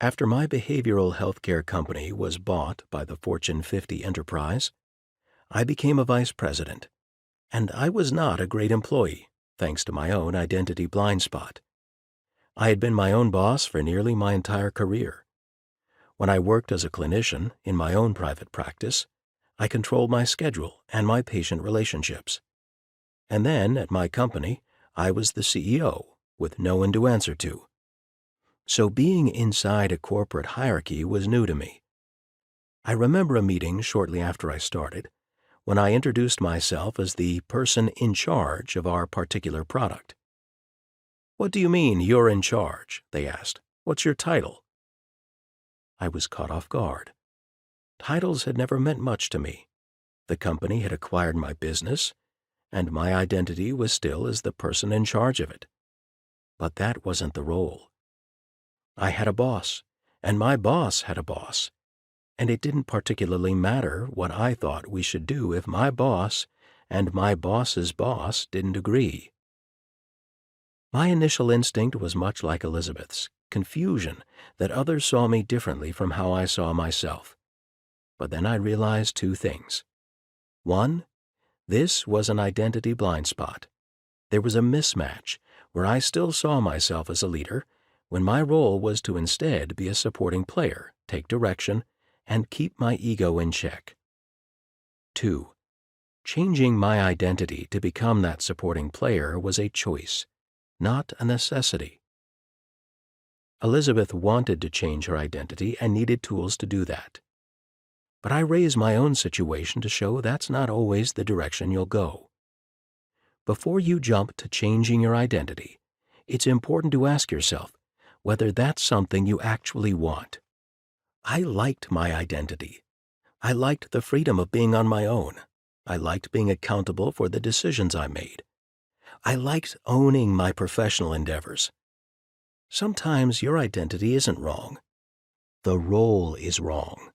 After my behavioral healthcare company was bought by the Fortune 50 enterprise, I became a vice president, and I was not a great employee, thanks to my own identity blind spot. I had been my own boss for nearly my entire career. When I worked as a clinician in my own private practice, I controlled my schedule and my patient relationships. And then, at my company, I was the CEO, with no one to answer to. So being inside a corporate hierarchy was new to me. I remember a meeting shortly after I started, when I introduced myself as the person in charge of our particular product. "What do you mean, you're in charge?" they asked. "What's your title?" I was caught off guard. Titles had never meant much to me. The company had acquired my business, and my identity was still as the person in charge of it. But that wasn't the role. I had a boss, and my boss had a boss, and it didn't particularly matter what I thought we should do if my boss and my boss's boss didn't agree. My initial instinct was much like Elizabeth's, confusion that others saw me differently from how I saw myself. But then I realized two things. One, this was an identity blind spot. There was a mismatch where I still saw myself as a leader when my role was to instead be a supporting player, take direction, and keep my ego in check. 2. Changing my identity to become that supporting player was a choice, not a necessity. Elizabeth wanted to change her identity and needed tools to do that. But I raise my own situation to show that's not always the direction you'll go. Before you jump to changing your identity, it's important to ask yourself whether that's something you actually want. I liked my identity. I liked the freedom of being on my own. I liked being accountable for the decisions I made. I liked owning my professional endeavors. Sometimes your identity isn't wrong. The role is wrong.